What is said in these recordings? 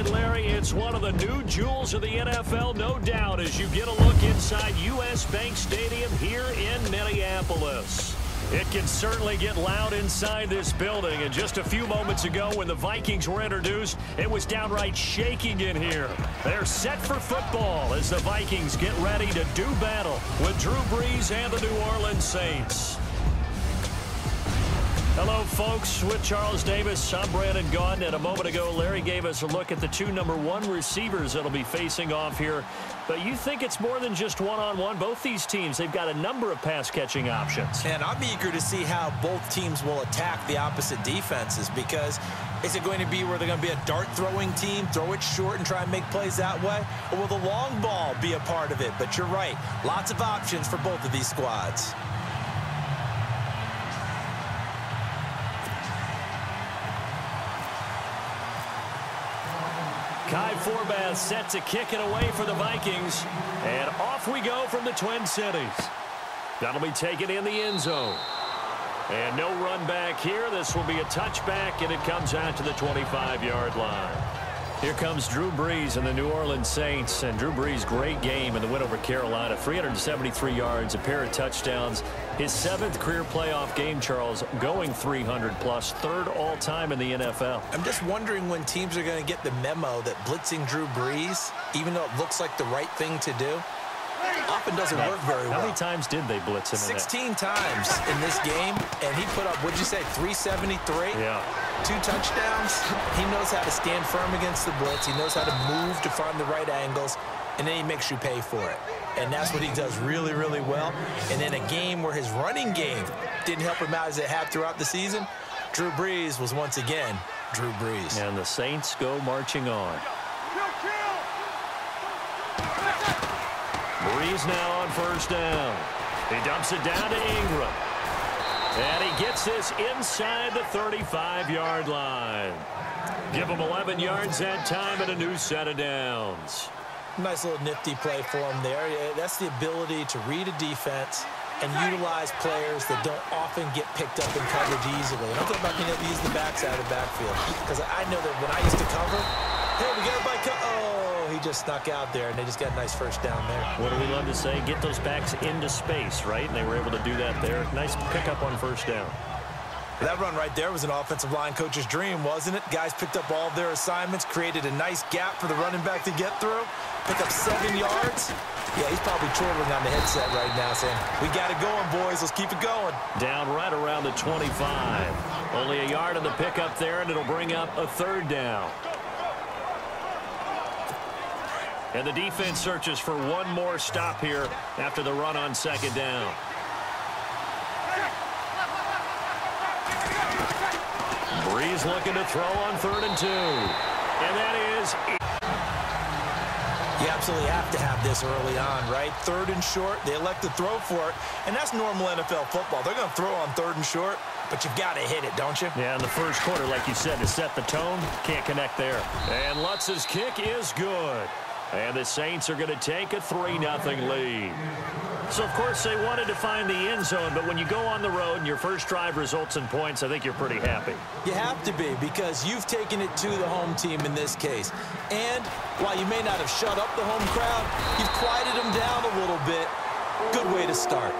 right, Larry, it's one of the new jewels of the NFL, no doubt, as you get a look inside U.S. Bank Stadium here in Minneapolis. It can certainly get loud inside this building, and just a few moments ago when the Vikings were introduced, it was downright shaking in here. They're set for football as the Vikings get ready to do battle with Drew Brees and the New Orleans Saints. Hello, folks. With Charles Davis, I'm Brandon Gaudin. And a moment ago, Larry gave us a look at the two #1 receivers that'll be facing off here. But you think it's more than just one-on-one? Both these teams, they've got a number of pass-catching options. And I'm eager to see how both teams will attack the opposite defenses, because is it going to be where they're going to be a dart-throwing team, throw it short and try and make plays that way? Or will the long ball be a part of it? But you're right, lots of options for both of these squads. Kai Forbath set to kick it away for the Vikings. And off we go from the Twin Cities. That'll be taken in the end zone. And no run back here. This will be a touchback, and it comes out to the 25-yard line. Here comes Drew Brees and the New Orleans Saints. And Drew Brees, great game in the win over Carolina. 373 yards, a pair of touchdowns. His 7th career playoff game, Charles, going 300+, third all-time in the NFL. I'm just wondering when teams are going to get the memo that blitzing Drew Brees, even though it looks like the right thing to do, often doesn't work very well. How many times did they blitz him? 16 times in this game, and he put up, what'd you say, 373? Yeah. 2 touchdowns. He knows how to stand firm against the blitz. He knows how to move to find the right angles, and then he makes you pay for it. And that's what he does really, really well. And in a game where his running game didn't help him out as it had throughout the season, Drew Brees was once again Drew Brees. And the Saints go marching on. Brees now on first down. He dumps it down to Ingram. And he gets this inside the 35-yard line. Give him 11 yards that time and a new set of downs. Nice little nifty play for him there. That's the ability to read a defense and utilize players that don't often get picked up in coverage easily. And I'm talking about being able to use the backside of the backfield. Because I know that when I used to cover, hey, we got everybody oh, he just snuck out there, and they just got a nice first down there. What do we love to say? Get those backs into space, right? And they were able to do that there. Nice pickup on first down. That run right there was an offensive line coach's dream, wasn't it? Guys picked up all of their assignments, created a nice gap for the running back to get through, pick up 7 yards. Yeah, he's probably chortling on the headset right now saying, we got it going, boys. Let's keep it going. Down right around the 25. Only a yard on the pickup there, and it'll bring up a third down. And the defense searches for one more stop here after the run on second down. Brees looking to throw on 3rd and 2. And that is it. You absolutely have to have this early on, right? 3rd and short, they elect to throw for it, and that's normal NFL football. They're going to throw on 3rd and short, but you've got to hit it, don't you? Yeah, in the first quarter, like you said, to set the tone, can't connect there. And Lutz's kick is good. And the Saints are going to take a 3-0 lead. So, of course, they wanted to find the end zone, but when you go on the road and your first drive results in points, I think you're pretty happy. You have to be, because you've taken it to the home team in this case. And while you may not have shut up the home crowd, you've quieted them down a little bit. Good way to start.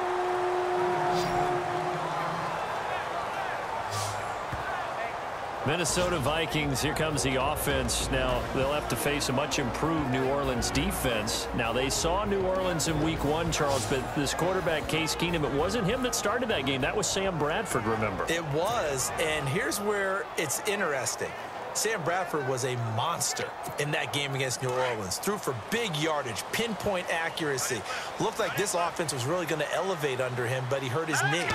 Minnesota Vikings, here comes the offense. Now, they'll have to face a much improved New Orleans defense. Now, they saw New Orleans in week 1, Charles, but this quarterback, Case Keenum, it wasn't him that started that game. That was Sam Bradford, remember? It was, and here's where it's interesting. Sam Bradford was a monster in that game against New Orleans. Threw for big yardage, pinpoint accuracy. Looked like this offense was really going to elevate under him, but he hurt his knee.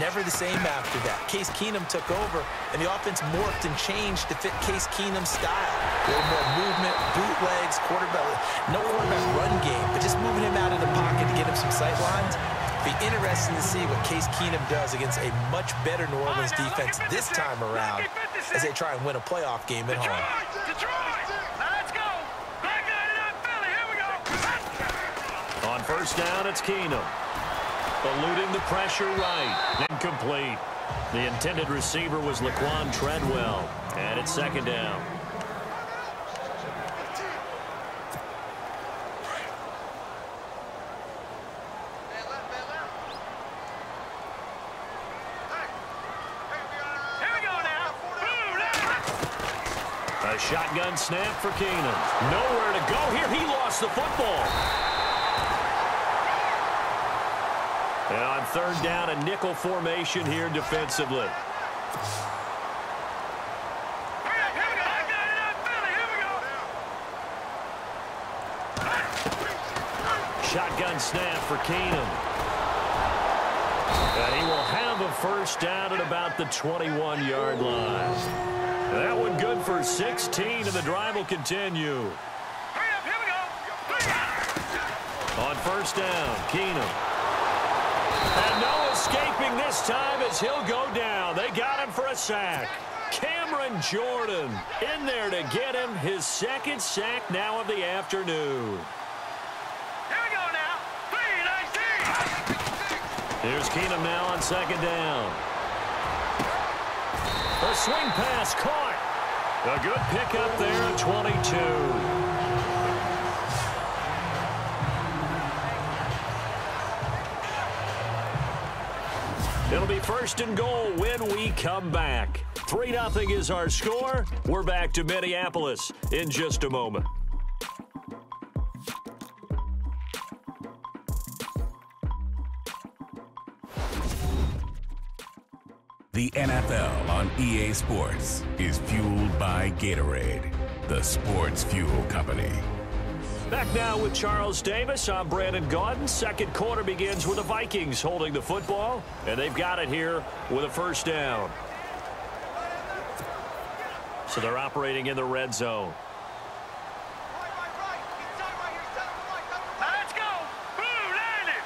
Never the same after that. Case Keenum took over, and the offense morphed and changed to fit Case Keenum's style. A little more movement, bootlegs, quarterback. No quarterback run game, but just moving him out of the pocket to get him some sight lines. Be interesting to see what Case Keenum does against a much better New Orleans defense this time around as they try and win a playoff game at home. Let's go. Back it up, Philly. Here we go. On first down, it's Keenum. Eluding the pressure right. Incomplete. The intended receiver was Laquan Treadwell. And it's second down. A shotgun snap for Keenum. Nowhere to go here. He lost the football. And on third down, a nickel formation here defensively. Shotgun snap for Keenum. And he will have a first down at about the 21-yard line. That one good for 16, and the drive will continue. On first down, Keenum. And no escaping this time as he'll go down. They got him for a sack. Cameron Jordan in there to get him his second sack now of the afternoon. Here's Keenum now on second down. A swing pass caught. A good pickup there at 22. It'll be first and goal when we come back. 3-0 is our score. We're back to Minneapolis in just a moment. The NFL on EA Sports is fueled by Gatorade, the sports fuel company. Back now with Charles Davis. I'm Brandon Gaudin. Second quarter begins with the Vikings holding the football, and they've got it here with a first down. So they're operating in the red zone. Let's go. Blue landed.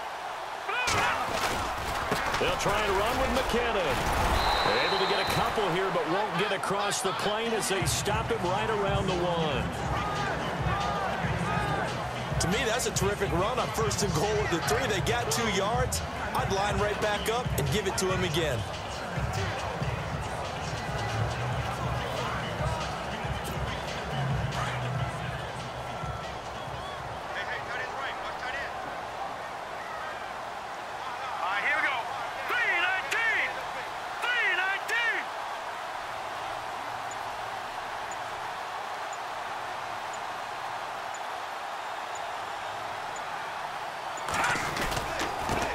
They'll try and run with McKinnon. They're able to get a couple here, but won't get across the plane as they stop him right around the 1. To me, that's a terrific run on first and goal with the 3. They got 2 yards. I'd line right back up and give it to him again.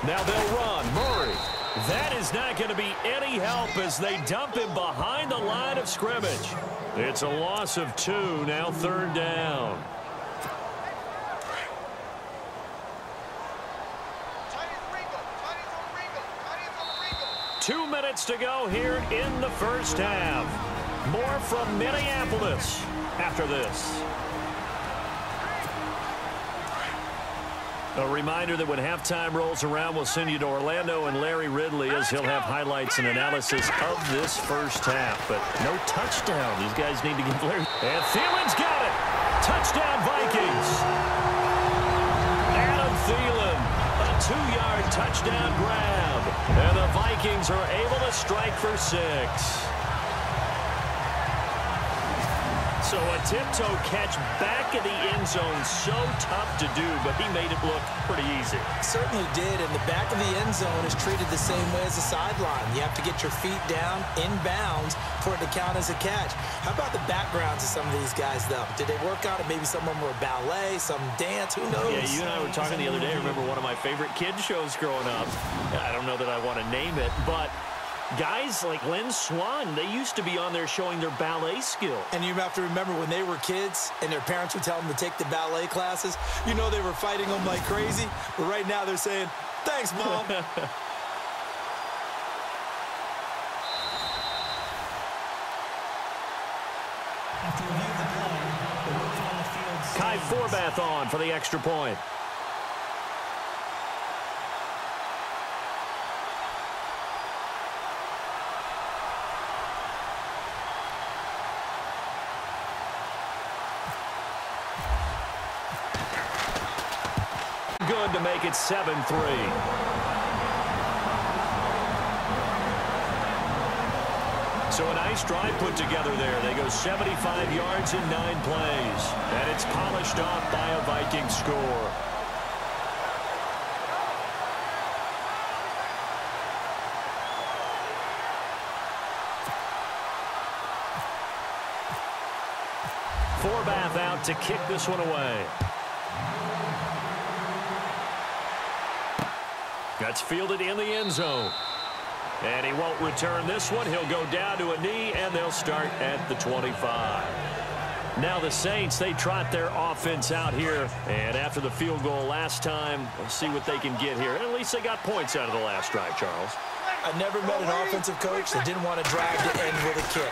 Now they'll run. Murray. That is not going to be any help as they dump him behind the line of scrimmage. It's a loss of 2, now third down. Two minutes to go here in the first half. More from Minneapolis after this. A reminder that when halftime rolls around, we'll send you to Orlando and Larry Ridley as he'll have highlights and analysis of this first half. But no touchdown. These guys need to give Larry. And Thielen's got it. Touchdown, Vikings. Adam Thielen, a 2-yard touchdown grab. And the Vikings are able to strike for 6. So a tiptoe catch back in the end zone, so tough to do, but he made it look pretty easy. Certainly did, and the back of the end zone is treated the same way as the sideline. You have to get your feet down in bounds for it to count as a catch. How about the backgrounds of some of these guys, though? Did they work out? Maybe some of them were ballet, some dance, who knows? Yeah, you and I were talking the other day. I remember one of my favorite kids shows growing up. I don't know that I want to name it, but guys like Lynn Swan, they used to be on there showing their ballet skill. And you have to remember when they were kids and their parents would tell them to take the ballet classes, you know they were fighting them like crazy. But right now they're saying, thanks, Mom. Kai Forbath on for the extra point. Good to make it 7-3. So a nice drive put together there. They go 75 yards in 9 plays. And it's polished off by a Viking score. Forbath out to kick this one away. That's fielded in the end zone. And he won't return this one. He'll go down to a knee, and they'll start at the 25. Now the Saints, they trot their offense out here. And after the field goal last time, we'll see what they can get here. At least they got points out of the last drive, Charles. I never met an offensive coach that didn't want to drive to end with a kick.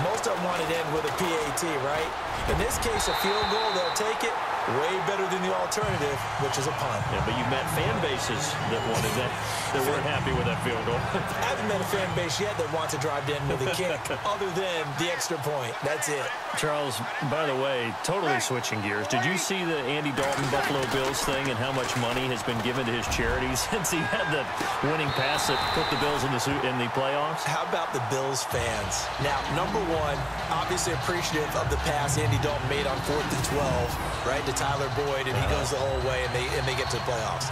Most of them wanted to end with a PAT, right? In this case, a field goal, they'll take it. Way better than the alternative, which is a punt. Yeah, but you met fan bases that wanted that weren't happy with that field goal. I haven't met a fan base yet that wants to drive to end with a kick other than the extra point. That's it. Charles, by the way, totally switching gears. Did you see the Andy Dalton Buffalo Bills thing and how much money has been given to his charity since he had the winning pass that put the Bills in the playoffs? How about the Bills fans? Now, number one, obviously appreciative of the pass Andy Dalton made on 4th and 12, right, to Tyler Boyd, and he goes the whole way, and they get to the playoffs.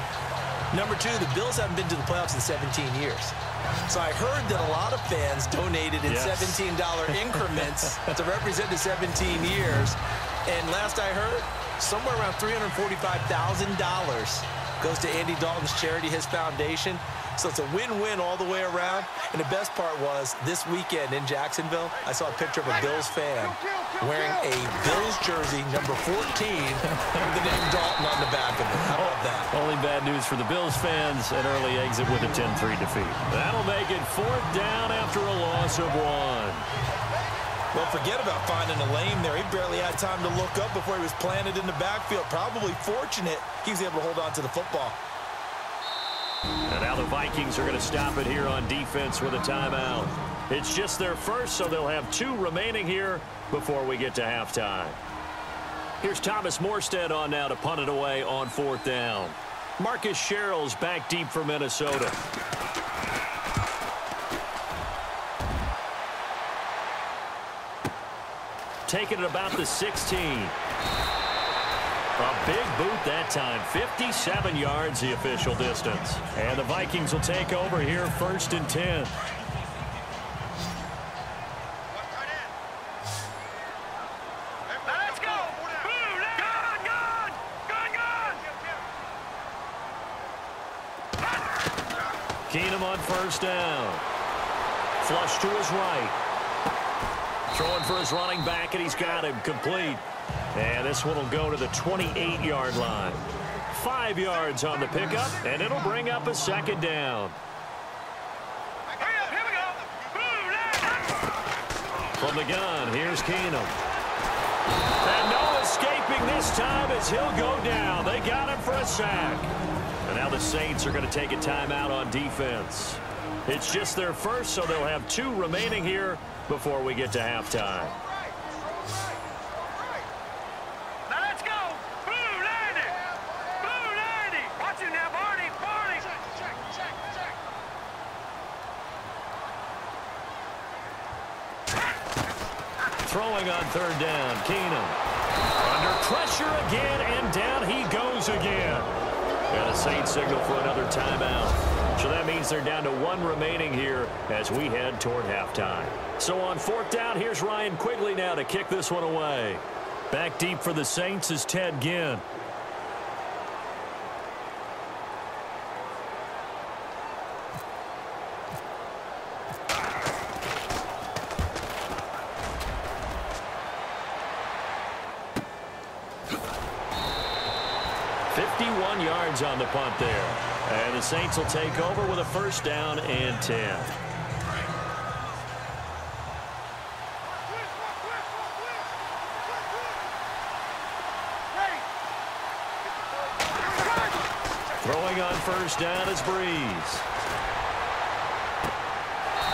Number two, the Bills haven't been to the playoffs in 17 years. So I heard that a lot of fans donated in $17 increments to represent the 17 years. And last I heard, somewhere around $345,000 goes to Andy Dalton's charity, his foundation. So it's a win-win all the way around. And the best part was, this weekend in Jacksonville, I saw a picture of a Bills fan wearing a Bills jersey, number 14, with the name Dalton on the back of it. How about that? Only bad news for the Bills fans, an early exit with a 10-3 defeat. That'll make it 4th down after a loss of 1. Well, forget about finding a lane there. He barely had time to look up before he was planted in the backfield. Probably fortunate he was able to hold on to the football. And now the Vikings are going to stop it here on defense with a timeout. It's just their first, so they'll have 2 remaining here before we get to halftime. Here's Thomas Morstead on now to punt it away on 4th down. Marcus Sherrill's back deep for Minnesota. Taking it about the 16. A big boot that time. 57 yards the official distance. And the Vikings will take over here 1st and 10. Let's go. Gun. Keenum on 1st down. Flush to his right. Throwing for his running back, and he's got him complete. And this one will go to the 28-yard line. 5 yards on the pickup, and it'll bring up a 2nd down. Hurry up, here we go. From the gun, here's Keenum. And no escaping this time as he'll go down. They got him for a sack. And now the Saints are going to take a timeout on defense. It's just their first, so they'll have 2 remaining here before we get to halftime. Now let's go. Blue 90. Blue 90. Watch it now, Barney. Barney. Check. Throwing on 3rd down, Keenum. Under pressure again, and down he goes again. And a Saints signal for another timeout. So that means they're down to 1 remaining here as we head toward halftime. So on 4th down, here's Ryan Quigley now to kick this one away. Back deep for the Saints is Ted Ginn. Yards on the punt there. And the Saints will take over with a 1st down and 10. Throwing on 1st down is Breeze.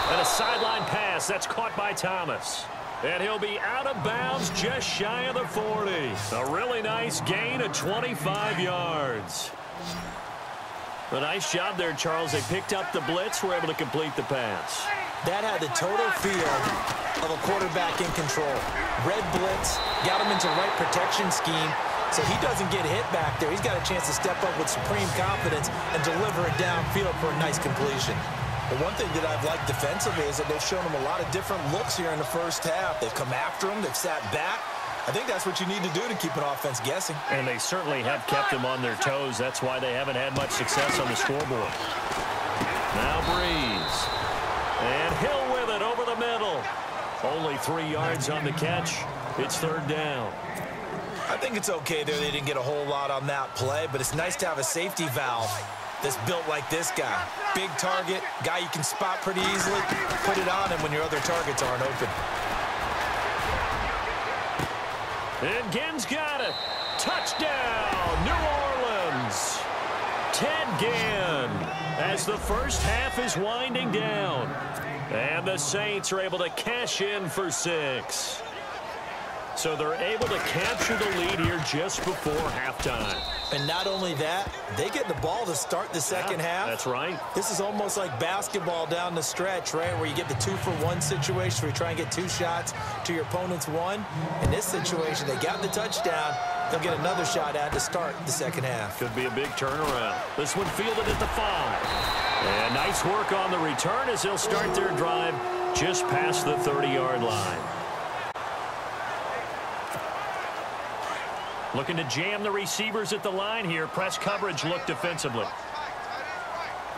And a sideline pass that's caught by Thomas. And he'll be out of bounds just shy of the 40. A really nice gain of 25 yards. A nice job there, Charles. They picked up the blitz, were able to complete the pass. That had the total feel of a quarterback in control. Red blitz, got him into right protection scheme, so he doesn't get hit back there. He's got a chance to step up with supreme confidence and deliver it downfield for a nice completion. But one thing that I've liked defensively is that they've shown him a lot of different looks here in the first half. They've come after him. They've sat back. I think that's what you need to do to keep an offense guessing. And they certainly have kept them on their toes. That's why they haven't had much success on the scoreboard. Now Breeze. And Hill with it over the middle. Only 3 yards on the catch. It's third down. I think it's okay there. They didn't get a whole lot on that play, but it's nice to have a safety valve that's built like this guy. Big target, guy you can spot pretty easily. Put it on him when your other targets aren't open. And Ginn's got it. Touchdown, New Orleans. Ted Ginn as the first half is winding down. And the Saints are able to cash in for 6. So they're able to capture the lead here just before halftime. And not only that, they get the ball to start the second half. That's right. This is almost like basketball down the stretch, right, where you get the 2-for-1 situation where you try and get 2 shots to your opponent's 1. In this situation, they got the touchdown. They'll get another shot at to start the second half. Could be a big turnaround. This one fielded at the 5. And nice work on the return as they'll start their drive just past the 30-yard line. Looking to jam the receivers at the line here. Press coverage look defensively.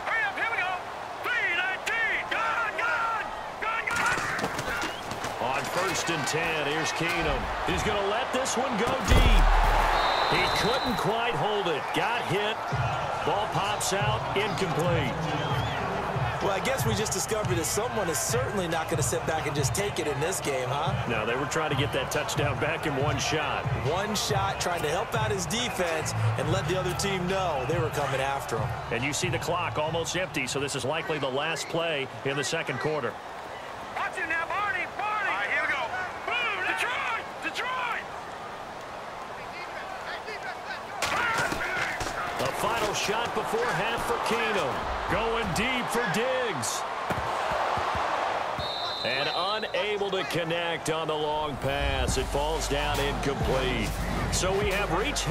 Hurry up, here we go. 3-19. Gun. On 1st and 10, here's Keenum. He's going to let this one go deep. He couldn't quite hold it. Got hit. Ball pops out. Incomplete. Well, I guess we just discovered that someone is certainly not going to sit back and just take it in this game, huh? No, they were trying to get that touchdown back in 1 shot. 1 shot, trying to help out his defense and let the other team know they were coming after him. And you see the clock almost empty, so this is likely the last play in the second quarter. Watch it now, Barney. All right, here we go. Boom, Detroit. A final shot before half for Keenum. Going deep for Diggs. And unable to connect on the long pass. It falls down incomplete. So we have reached